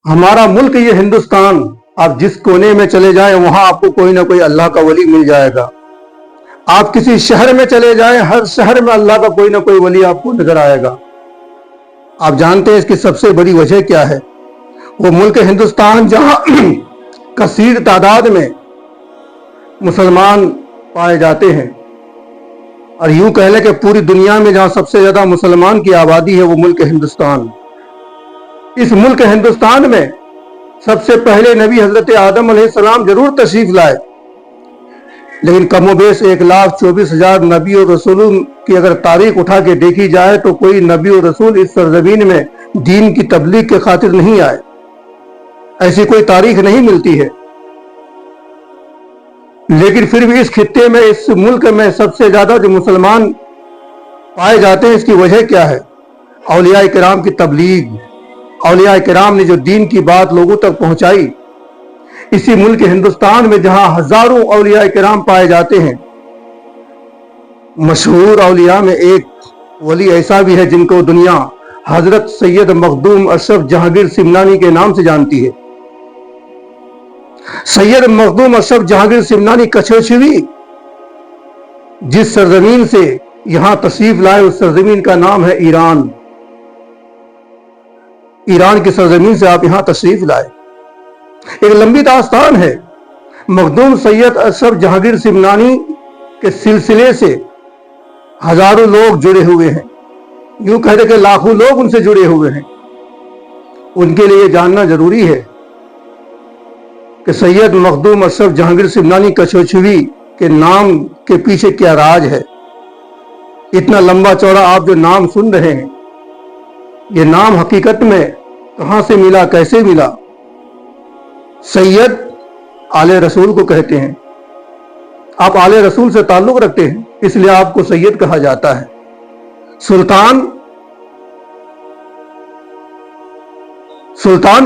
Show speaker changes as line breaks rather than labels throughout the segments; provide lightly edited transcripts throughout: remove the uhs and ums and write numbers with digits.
ہمارا ملک یہ ہندوستان، آپ جس کونے میں چلے جائیں وہاں آپ کو کوئی نہ کوئی اللہ کا ولی مل جائے گا. آپ کسی شہر میں چلے جائیں، ہر شہر میں اللہ کا کوئی نہ کوئی ولی آپ کو نظر آئے گا. آپ جانتے ہیں اس کی سب سے بڑی وجہ کیا ہے؟ وہ ملک ہندوستان جہاں کثیر تعداد میں مسلمان پائے جاتے ہیں، اور یوں کہہ لیں کہ پوری دنیا میں جہاں سب سے زیادہ مسلمان کی آبادی ہے وہ ملک ہندوستان. اس ملک ہندوستان میں سب سے پہلے نبی حضرت آدم علیہ السلام ضرور تشریف لائے، لیکن کم و بیش 1,24,000 نبی اور رسولوں کی اگر تاریخ اٹھا کے دیکھی جائے تو کوئی نبی اور رسول اس سرزمین میں دین کی تبلیغ کے خاطر نہیں آئے. ایسی کوئی تاریخ نہیں ملتی ہے. لیکن پھر بھی اس خطے میں، اس ملک میں سب سے زیادہ جو مسلمان پائے جاتے ہیں، اس کی وجہ کیا ہے؟ اولیاء کرام کی تبلیغ. اولیاء کرام نے جو دین کی بات لوگوں تک پہنچائی. اسی ملک ہندوستان میں جہاں ہزاروں اولیاء کرام پائے جاتے ہیں، مشہور اولیاء میں ایک ولی ایسا بھی ہے جن کو دنیا حضرت سید مخدوم اشرف جہانگیر سمنانی کے نام سے جانتی ہے. سید مخدوم اشرف جہانگیر سمنانی کچھوچھوی جس سرزمین سے یہاں تشریف لائے، اس سرزمین کا نام ہے ایران. ایران کی سرزمین سے آپ یہاں تشریف لائے. ایک لمبی داستان ہے. مخدوم سید اشرف جہانگیر سمنانی کے سلسلے سے ہزاروں لوگ جڑے ہوئے ہیں، یوں کہتے کہ لاکھوں لوگ ان سے جڑے ہوئے ہیں. ان کے لیے جاننا ضروری ہے کہ سید مخدوم اشرف جہانگیر سمنانی کچھوچھوی کے نام کے پیچھے کیا راز ہے. اتنا لمبا چوڑا آپ جو نام سن رہے ہیں، یہ نام حقیقت میں کہاں سے ملا، کیسے ملا؟ سید آل رسول کو کہتے ہیں. آپ آل رسول سے تعلق رکھتے ہیں، اس لیے آپ کو سید کہا جاتا ہے. سلطان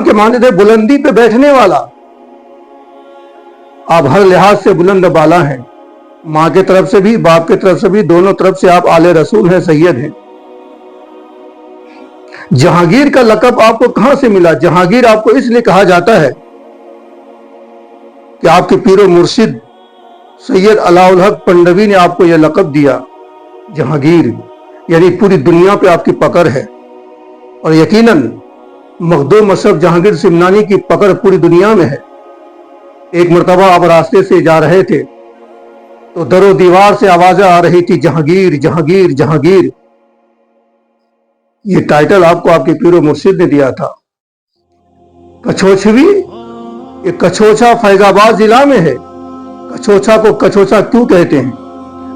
کے معنی تھے بلندی پہ بیٹھنے والا. آپ ہر لحاظ سے بلند بالا ہیں، ماں کے طرف سے بھی، باپ کے طرف سے بھی، دونوں طرف سے آپ آل رسول ہیں، سید ہیں. جہانگیر کا لقب آپ کو کہاں سے ملا؟ جہانگیر آپ کو اس لیے کہا جاتا ہے کہ آپ کے پیر و مرشد سید علاء الحق پنڈوی نے آپ کو یہ لقب دیا جہانگیر، یعنی پوری دنیا پہ آپ کی پکڑ ہے. اور یقیناً مخدوم اشرف جہانگیر سمنانی کی پکڑ پوری دنیا میں ہے. ایک مرتبہ آپ راستے سے جا رہے تھے تو در و دیوار سے آوازیں آ رہی تھی، جہانگیر جہانگیر جہانگیر. یہ ٹائٹل آپ کو آپ کے پیر و مرشد نے دیا تھا. کچھوچھوی، یہ کچھوچھا فیض آباد ضلع میں ہے. کچھوچھا کو کچھوچھا کیوں کہتے ہیں؟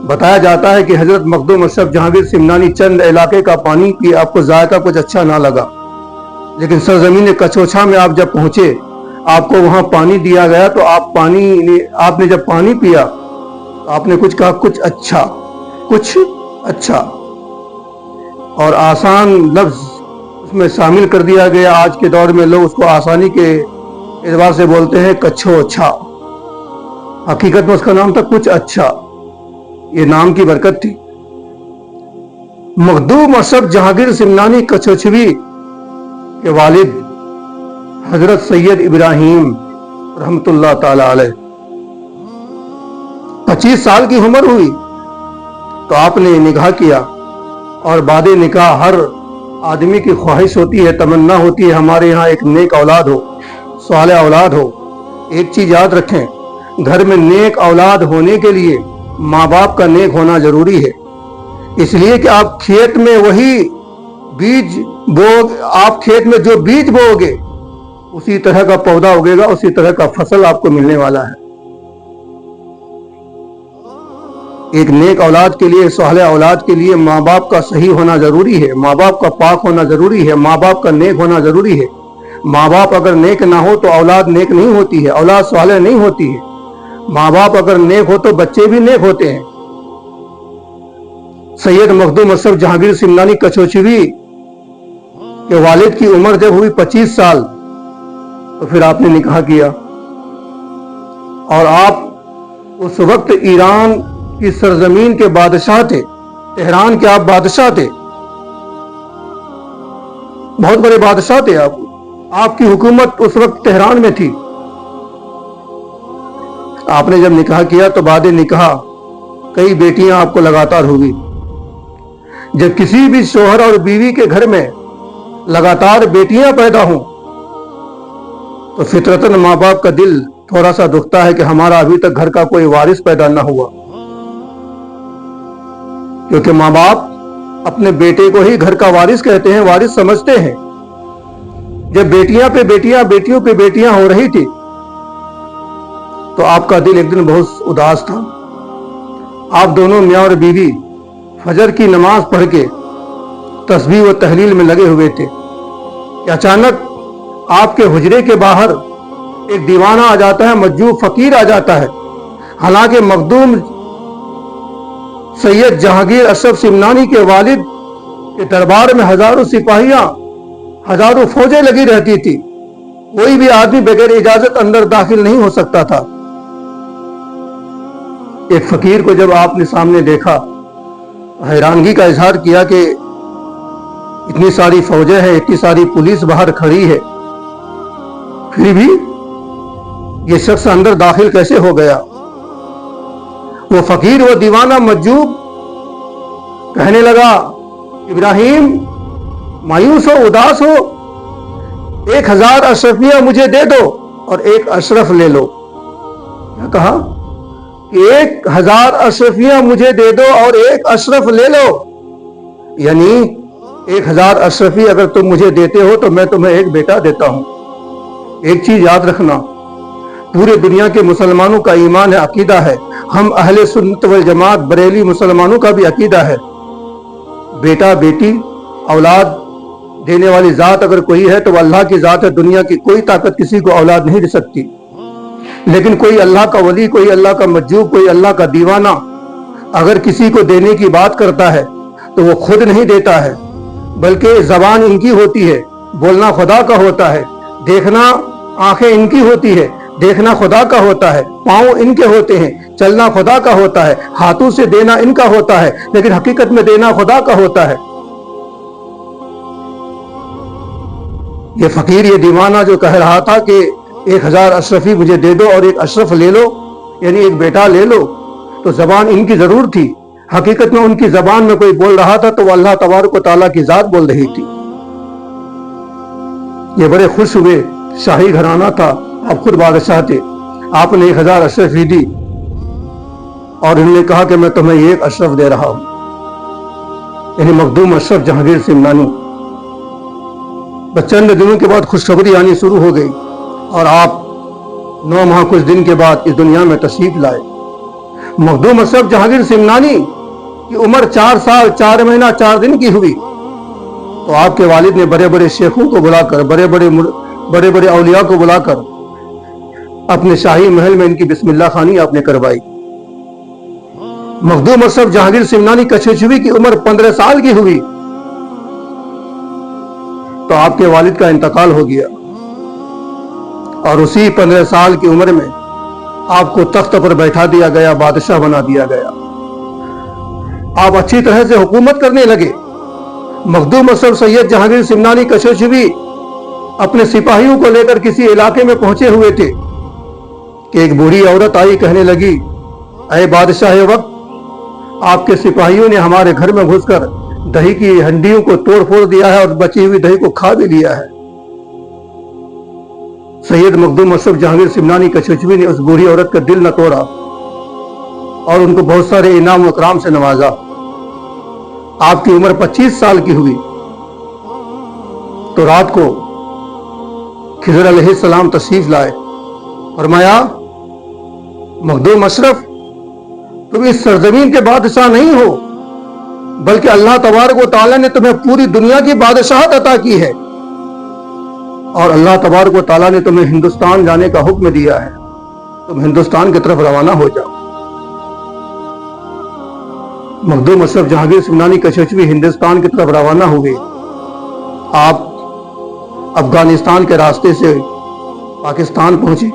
بتایا جاتا ہے کہ حضرت مخدوم اشرف جہانگیر سمنانی چند علاقے کا پانی پی، آپ کو ذائقہ کچھ اچھا نہ لگا، لیکن سرزمین کچھوچھا میں آپ جب پہنچے، آپ کو وہاں پانی دیا گیا تو آپ نے جب پانی پیا تو آپ نے کچھ کہا، کچھ اچھا، کچھ اچھا، اور آسان لفظ اس میں شامل کر دیا گیا. آج کے دور میں لوگ اس کو آسانی کے اعتبار سے بولتے ہیں کچھوچھا. حقیقت میں اس کا نام تھا کچھ اچھا. یہ نام کی برکت تھی. مخدوم اشرف جہانگیر سمنانی کچھوچھوی کے والد حضرت سید ابراہیم رحمت اللہ تعالی علیہ 25 سال کی عمر ہوئی تو آپ نے نکاح کیا. اور بعد نکاح ہر آدمی کی خواہش ہوتی ہے، تمنا ہوتی ہے، ہمارے یہاں ایک نیک اولاد ہو، صالح اولاد ہو. ایک چیز یاد رکھیں، گھر میں نیک اولاد ہونے کے لیے ماں باپ کا نیک ہونا ضروری ہے. اس لیے کہ آپ کھیت میں وہی بیج آپ کھیت میں جو بیج بو گے اسی طرح کا پودا اگے گا، اسی طرح کا فصل آپ کو ملنے والا ہے. ایک نیک اولاد کے لیے، صالح اولاد کے لیے ماں باپ کا صحیح ہونا ضروری ہے، ماں باپ کا پاک ہونا ضروری ہے، ماں باپ کا نیک ہونا ضروری ہے. ماں باپ اگر نیک نہ ہو تو اولاد نیک نہیں ہوتی ہے، اولاد صالح نہیں ہوتی ہے. ماں باپ اگر نیک ہو تو بچے بھی نیک ہوتے ہیں. سید مخدوم اشرف جہانگیر سمنانی کچھوچھوی کے والد کی عمر جب ہوئی 25 سال تو پھر آپ نے نکاح کیا. اور آپ اس وقت ایران کی سرزمین کے بادشاہ تھے، تہران کے آپ بادشاہ تھے، بہت بڑے بادشاہ تھے آپ. آپ کی حکومت اس وقت تہران میں تھی. آپ نے جب نکاح کیا تو بعد نکاح کئی بیٹیاں آپ کو لگاتار ہوئی. جب کسی بھی شوہر اور بیوی کے گھر میں لگاتار بیٹیاں پیدا ہوں تو فطرتاً ماں باپ کا دل تھوڑا سا دکھتا ہے کہ ہمارا ابھی تک گھر کا کوئی وارث پیدا نہ ہوا. کیونکہ ماں باپ اپنے بیٹے کو ہی گھر کا وارث کہتے ہیں، وارث سمجھتے ہیں. جب بیٹیاں پہ بیٹیاں، بیٹیوں پہ بیٹیاں ہو رہی تھی تو آپ کا دل ایک دن بہت اداس تھا. آپ دونوں میاں اور بیوی فجر کی نماز پڑھ کے تسبیح و تحلیل میں لگے ہوئے تھے کہ اچانک آپ کے حجرے کے باہر ایک دیوانہ آ جاتا ہے، مجذوب فقیر آ جاتا ہے. حالانکہ مخدوم سید جہانگیر اشرف سمنانی کے والد کے دربار میں ہزاروں سپاہیاں، ہزاروں فوجیں لگی رہتی تھی. کوئی بھی آدمی بغیر اجازت اندر داخل نہیں ہو سکتا تھا. ایک فقیر کو جب آپ نے سامنے دیکھا، حیرانگی کا اظہار کیا کہ اتنی ساری فوجیں ہیں، اتنی ساری پولیس باہر کھڑی ہے، پھر بھی یہ شخص اندر داخل کیسے ہو گیا؟ وہ فقیر، وہ دیوانہ مجذوب کہنے لگا، ابراہیم مایوس ہو، اداس ہو، 1000 اشرفیاں مجھے دے دو اور ایک اشرف لے لو. کیا کہا؟ کہ 1000 اشرفیاں مجھے دے دو اور ایک اشرف لے لو. یعنی 1000 اشرفی اگر تم مجھے دیتے ہو تو میں تمہیں ایک بیٹا دیتا ہوں. ایک چیز یاد رکھنا، پورے دنیا کے مسلمانوں کا ایمان ہے، عقیدہ ہے، ہم اہل سنت والجماعت بریلی مسلمانوں کا بھی عقیدہ ہے، بیٹا بیٹی اولاد دینے والی ذات اگر کوئی ہے تو وہ اللہ کی ذات ہے. دنیا کی کوئی طاقت کسی کو اولاد نہیں دے سکتی. لیکن کوئی اللہ کا ولی، کوئی اللہ کا مجذوب، کوئی اللہ کا دیوانہ اگر کسی کو دینے کی بات کرتا ہے تو وہ خود نہیں دیتا ہے، بلکہ زبان ان کی ہوتی ہے، بولنا خدا کا ہوتا ہے، دیکھنا آنکھیں ان کی ہوتی ہے، دیکھنا خدا کا ہوتا ہے، پاؤں ان کے ہوتے ہیں، چلنا خدا کا ہوتا ہے، ہاتھوں سے دینا ان کا ہوتا ہے، لیکن حقیقت میں دینا خدا کا ہوتا ہے. یہ فقیر، یہ دیوانہ جو کہہ رہا تھا کہ 1000 اشرفی مجھے دے دو اور ایک اشرف لے لو، یعنی ایک بیٹا لے لو، تو زبان ان کی ضرور تھی. حقیقت میں ان کی زبان میں کوئی بول رہا تھا تو وہ اللہ تبارک و تعالیٰ کی ذات بول رہی تھی. یہ بڑے خوش ہوئے، شاہی گھرانہ تھا، آپ خود بادشاہ تھے. آپ نے 1000 اشرفی دی اور انہوں نے کہا کہ میں تمہیں ایک اشرف دے رہا ہوں، یعنی مخدوم اشرف جہانگیر سمنانی. بس چند دنوں کے بعد خوشخبری آنی شروع ہو گئی اور آپ 9 ماہ کچھ دن کے بعد اس دنیا میں تشریف لائے. مخدوم اشرف جہانگیر سمنانی کی عمر 4 سال 4 مہینہ 4 دن کی ہوئی تو آپ کے والد نے بڑے بڑے شیخوں کو بلا کر، بڑے بڑے اولیاء کو بلا کر اپنے شاہی محل میں ان کی بسم اللہ خوانی آپ نے کروائی. مخدوم اشرف جہانگیر سمنانی کچھوچوی کی عمر 15 سال کی ہوئی تو آپ کے والد کا انتقال ہو گیا اور اسی 15 سال کی عمر میں آپ کو تخت پر بیٹھا دیا گیا، بادشاہ بنا دیا گیا. آپ اچھی طرح سے حکومت کرنے لگے. مخدوم اشرف سید جہانگیر سمنانی کچھوچوی اپنے سپاہیوں کو لے کر کسی علاقے میں پہنچے ہوئے تھے کہ ایک بوڑھی عورت آئی، کہنے لگی، اے بادشاہ وقت، آپ کے سپاہیوں نے ہمارے گھر میں گھس کر دہی کی ہنڈیوں کو توڑ پھوڑ دیا ہے اور بچی ہوئی دہی کو کھا بھی لیا ہے. سید مخدوم اشرف جہانگیر سمنانی کچھوچوی نے اس بوڑھی عورت کا دل نہ توڑا اور ان کو بہت سارے انعام و اکرام سے نوازا. آپ کی عمر 25 سال کی ہوئی تو رات کو خضر علیہ السلام تشریف لائے. فرمایا، مخدوم اشرف، تم اس سرزمین کے بادشاہ نہیں ہو، بلکہ اللہ تبارک و تعالیٰ نے تمہیں پوری دنیا کی بادشاہت عطا کی ہے اور اللہ تبارک و تعالیٰ نے تمہیں ہندوستان جانے کا حکم دیا ہے. تم ہندوستان کی طرف روانہ ہو جاؤ. مخدوم اشرف جہانگیر سمنانی کچھوچوی ہندوستان کی طرف روانہ ہوئے. آپ افغانستان کے راستے سے پاکستان پہنچے.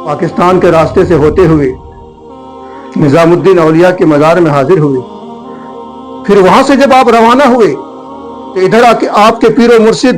پاکستان کے راستے سے ہوتے ہوئے نظام الدین اولیاء کے مزار میں حاضر ہوئے. پھر وہاں سے جب آپ روانہ ہوئے تو ادھر آ کے آپ کے پیر و مرشد